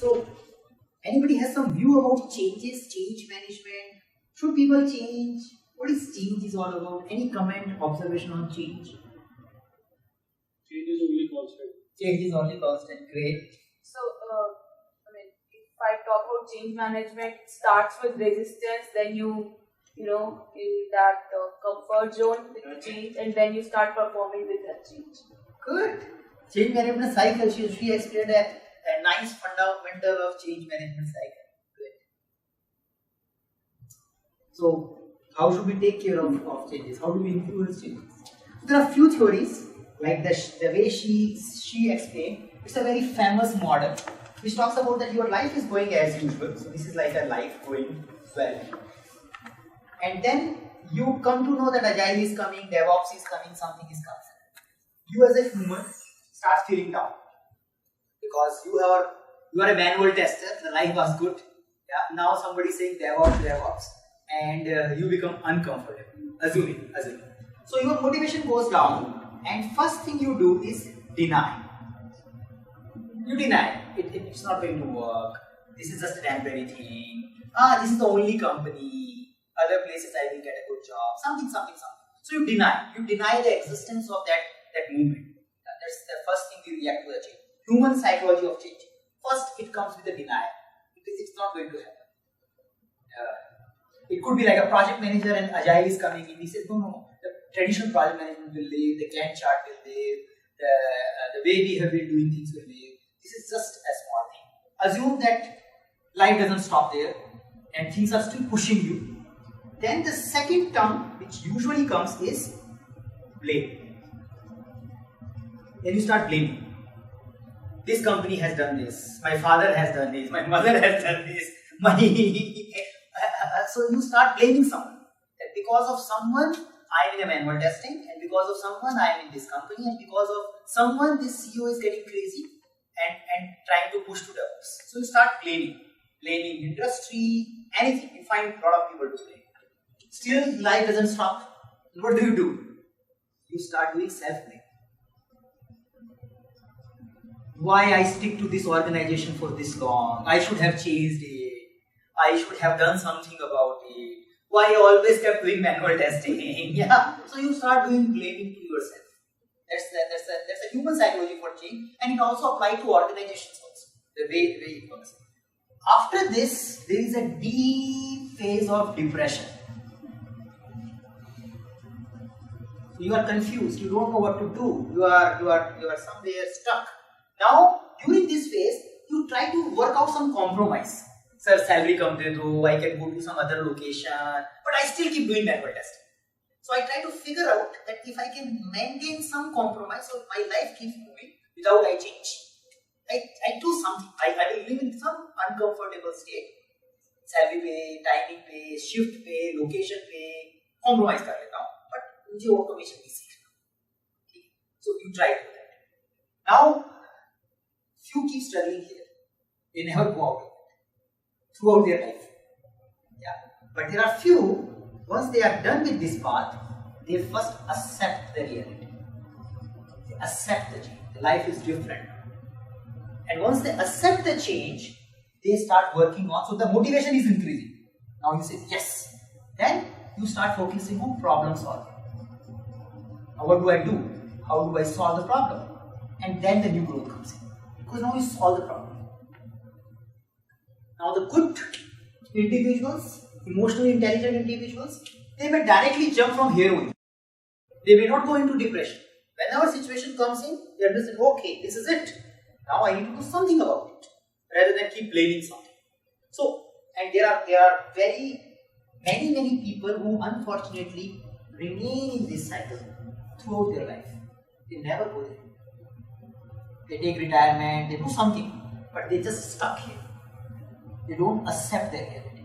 So, anybody has some view about changes, change management? Should people change? What is change is all about? Any comment, observation on change? Change is only constant. Change is only constant. Great. So, if I talk about change management, it starts with resistance, then you know, in that comfort zone with the change, and then you start performing with that change. Good. Change management cycle. She explained a nice fundamental of change management cycle. Good. So, how should we take care of changes? How do we influence changes? There are few theories, like the way she explained. It's a very famous model which talks about that your life is going as usual. So this is like a life going well. And then you come to know that Agile is coming, DevOps is coming, something is coming. You as a human start feeling down because you are a manual tester. The life was good. Yeah. Now somebody is saying DevOps, and you become uncomfortable. Assuming. So your motivation goes down, and first thing you do is deny. You deny it's not going to work. This is just a temporary thing. This is the only company. Other places I will get a good job. Something. So you deny the existence of that movement. That's the first thing we react to the change. Human psychology of change. First, it comes with a denial. It's not going to happen. It could be like a project manager and Agile is coming in. He says, no. The traditional project management will live. The Gantt chart will live. The way we have been doing things will live. This is just a small thing. Assume that life doesn't stop there and things are still pushing you. Then the second term, which usually comes, is blame. Then you start blaming. This company has done this. My father has done this. My mother has done this. So you start blaming someone. That because of someone, I am in a manual testing, and because of someone, I am in this company, and because of someone, this CEO is getting crazy and trying to push to DevOps. So you start blaming industry, anything. You find a lot of people to blame. Still, life doesn't stop. What do? You start doing self-blame. Why I stick to this organization for this long? I should have changed it. I should have done something about it. Why I always kept doing manual testing? Yeah. So you start doing blaming to yourself. That's a human psychology for change, and it also applies to organizations also. The way it works. After this, there is a deep phase of depression. You are confused. You don't know what to do. You are somewhere stuck. Now, during this phase, you try to work out some compromise. Sir, salary come de do, I can go to some other location, but I still keep doing manual testing. So I try to figure out that if I can maintain some compromise, so my life keeps moving without I change. I do something. I will live in some uncomfortable state. Salary pay, timing pay, shift pay, location pay, compromise kar leta hu. But mujhe automation bhi seekhna. Okay. So you try to do that. Now, few keep struggling here. They never go out of it throughout their life. Yeah. But there are few, once they are done with this path, they first accept the reality. They accept the change. The life is different. And once they accept the change, they start working on, so the motivation is increasing. Now you say, yes. Then you start focusing on problem solving. Now what do I do? How do I solve the problem? And then the new growth comes in. Because now you solve the problem. Now the good individuals, emotionally intelligent individuals, they may directly jump from here only. They may not go into depression. Whenever situation comes in, they understand, okay, this is it. Now I need to do something about it, rather than keep blaming something. So, and there are very many people who unfortunately remain in this cycle throughout their life. They never go there. They take retirement, they do something, but they just stuck here. They don't accept their reality.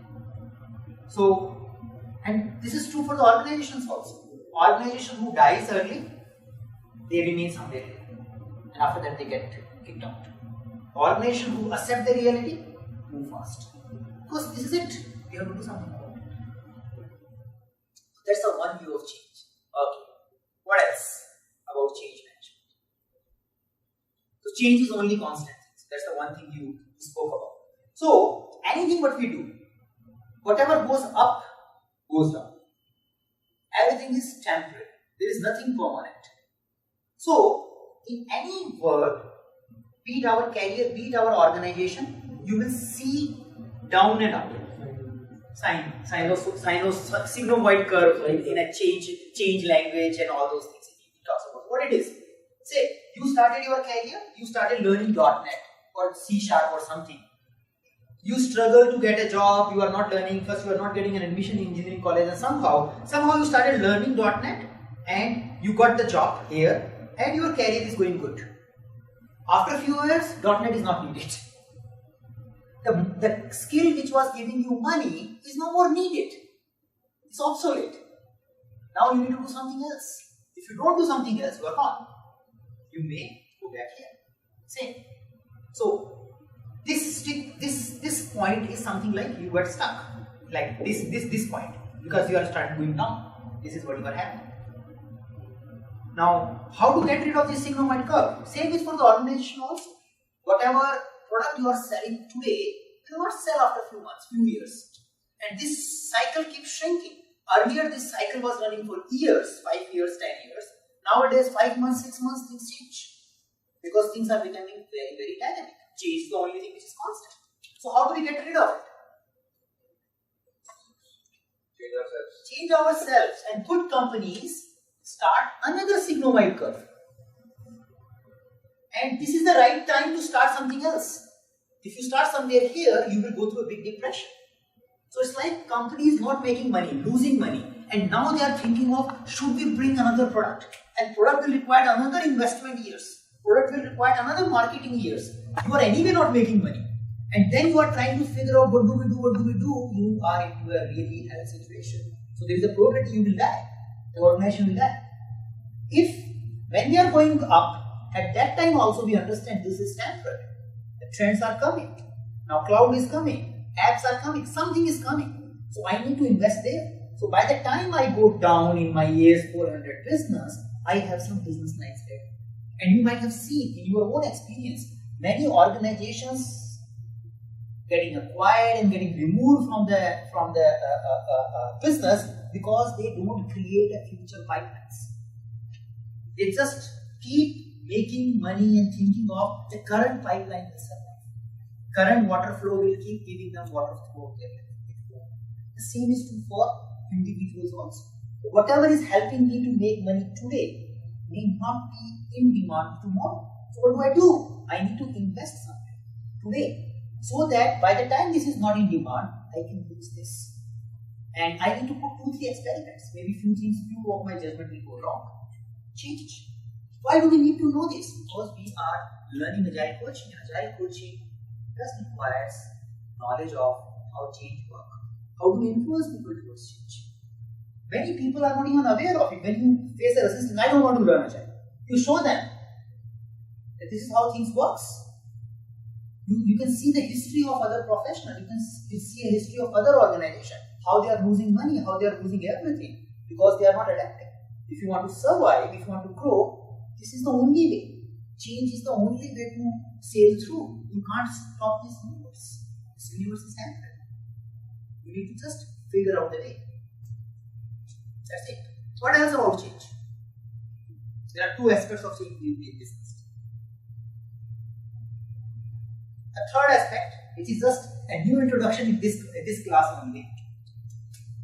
So, and this is true for the organizations also. Organization who dies early, they remain somewhere here. And after that they get kicked out. Organization who accept the reality, move fast. Because this is it. We have to do something about it. That's the one view of change. Okay. What else about change management? So change is only constant. That's the one thing you spoke about. So anything what we do, whatever goes up, goes down. Everything is temporary. There is nothing permanent. So in any world, be it our career, be it our organization, you will see down and up. Sigmoid curve in a change language and all those things. It talks about what it is. Say you started your career, you started learning .NET or C# or something. You struggle to get a job, you are not learning, first you are not getting an admission in engineering college, and somehow you started learning .NET and you got the job here and your career is going good. After a few years, .NET is not needed. The skill which was giving you money is no more needed. It's obsolete. Now you need to do something else. If you don't do something else, you are gone. You may go back here. Same. So this point is something like you got stuck. Like this point. Because you are starting going down. This is what you are having. Now, how to get rid of this sigmoid curve? Same is for the organization also. Whatever product you are selling today, you will not sell after a few months, few years. And this cycle keeps shrinking. Earlier, this cycle was running for years, 5 years, 10 years. Nowadays, 5 months, 6 months, things change. Because things are becoming very, very dynamic. Change is the only thing which is constant. So, how do we get rid of it? Change ourselves. And good companies start another sigmoid curve. And this is the right time to start something else. If you start somewhere here, you will go through a big depression. So it's like companies not making money, losing money. And now they are thinking of, should we bring another product? And product will require another investment years. Product will require another marketing years. You are anyway not making money. And then you are trying to figure out what do we do. You are into a really hell situation. So there is a probability you will die. The organization will die. When they are going up, at that time also we understand this is temporary. The trends are coming. Now cloud is coming. Apps are coming. Something is coming. So I need to invest there. So by the time I go down in my AS400 business, I have some business lines there. And you might have seen in your own experience, many organizations getting acquired and getting removed from the business because they don't create a future pipelines. They just keep making money and thinking of the current pipeline will survive. Current water flow will keep giving them water flow. The same is true for individuals also. Whatever is helping me to make money today may not be in demand tomorrow. So what do? I need to invest something today so that by the time this is not in demand, I can use this. And I need to put 2-3 experiments. Maybe few of my judgment will go wrong. Change. Why do we need to know this? Because we are learning Agile coaching. Agile coaching just requires knowledge of how change works. How do we influence people towards change? Many people are not even aware of it. When you face a resistance, I don't want to learn Agile. You show them that this is how things works. You can see the history of other professionals. You can see a history of other organizations. How they are losing money, how they are losing everything. Because they are not adapting. If you want to survive, if you want to grow, this is the only way. Change is the only way to sail through. You can't stop this universe. This universe is temporary. You need to just figure out the way. That's it. What else about change? There are 2 aspects of change we discussed. A third aspect, which is just a new introduction in this class only.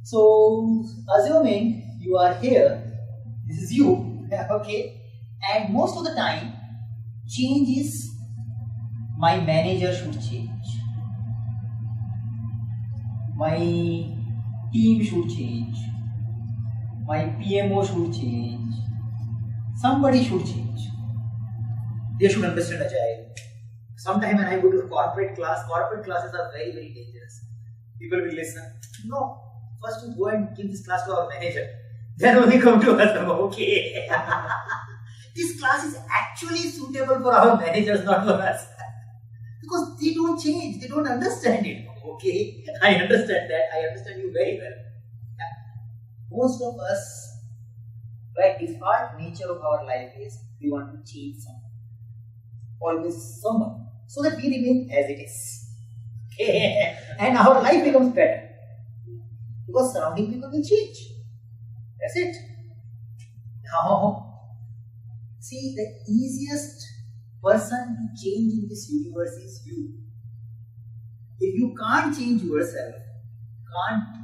So, assuming you are here, this is you, okay? And most of the time, change is my manager should change, my team should change, my PMO should change, somebody should change. They should understand Agile. Sometimes when I go to a corporate classes are very, very dangerous. People will listen. No, first you go and give this class to our manager. Then only come to us. Okay. This class is actually suitable for our managers, not for us. Because they don't change, they don't understand it. Okay, I understand that. I understand you very well. Yeah. Most of us, by default nature of our life is we want to change someone. Always someone. So that we remain as it is. Okay. And our life becomes better. Because surrounding people will change. That's it. Now, see, the easiest person to change in this universe is you. If you can't change yourself,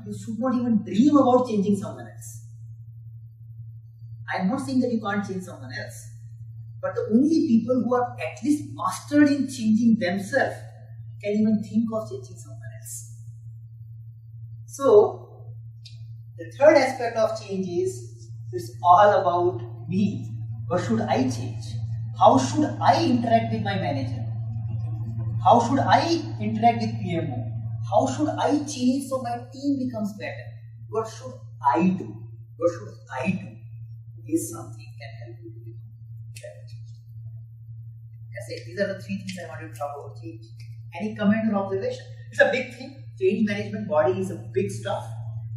you should not even dream about changing someone else. I am not saying that you can't change someone else, but the only people who are at least mastered in changing themselves can even think of changing someone else. So, the third aspect of change is it's all about me. What should I change? How should I interact with my manager? How should I interact with PMO? How should I change so my team becomes better? What should I do? What should I do? Is something can help you to become better. That's it. These are the three things I wanted to talk about change. Any comment or observation? It's a big thing. Change management body is a big stuff.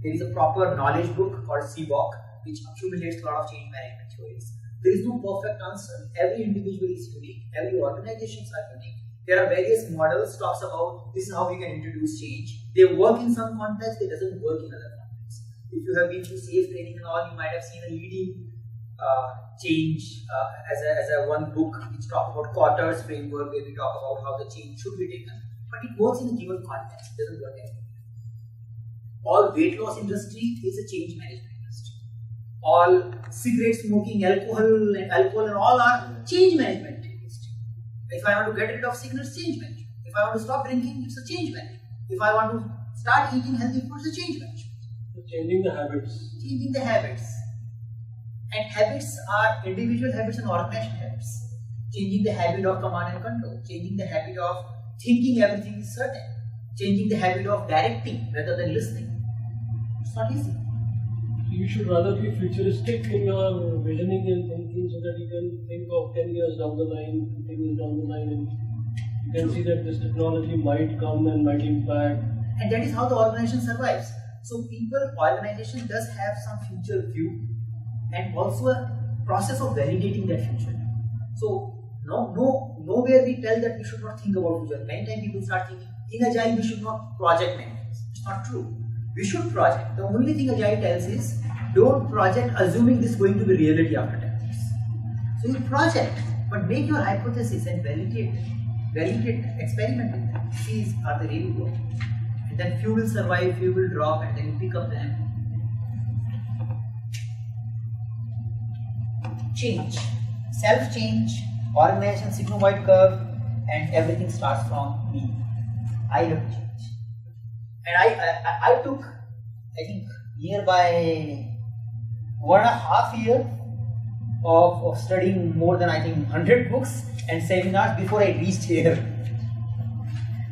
There is a proper knowledge book called CBOK, which accumulates a lot of change management theories. There is no perfect answer. Every individual is unique. Every organizations are unique. There are various models talks about this is how we can introduce change. They work in some contexts, it doesn't work in other contexts. If you have been through SAFe training and all, you might have seen a leading change as a one book which talks about quarters framework where we talk about how the change should be taken. But it works in a given context, it doesn't work everywhere. All weight loss industry is a change management industry. All cigarette smoking, alcohol and all are change management industry. If I want to get rid of cigarettes, change management. If I want to stop drinking, it's a change management. If I want to start eating healthy food, it's a change management. Changing the habits. Changing the habits. And habits are individual habits and organizational habits. Changing the habit of command and control. Changing the habit of thinking everything is certain. Changing the habit of directing rather than listening. It's not easy. You should rather be futuristic in your visioning and thinking so that you can think of 10 years down the line, 15 years down the line, and you can see that this technology might come and might impact. And that is how the organization survives. So organization does have some future view and also a process of validating that future. So nowhere we tell that we should not think about future. Many times people start thinking, in Agile we should not project many things. It's not true. We should project. The only thing Agile tells is, don't project assuming this is going to be reality after 10 years. So you project, but make your hypothesis and validate, experiment with them. See, are they really working? And then few will survive, few will drop, and then you pick up them. Change. Self-change, organization, sigma-wide curve, and everything starts from me. I have to change. And I took, I think, nearby 1.5 years of studying more than 100 books and seminars before I reached here.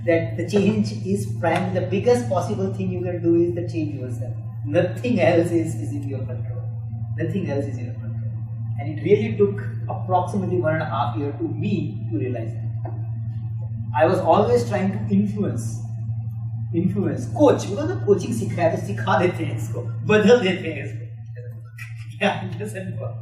That the change is primarily the biggest possible thing you can do is to change yourself. Nothing else is in your control. Nothing else is in your control. And it really took approximately 1.5 years to me to realize that. I was always trying to influence, coach, because the coaching सिखा देते हैं इसको, बदल देते हैं इसको. Yeah, it doesn't work.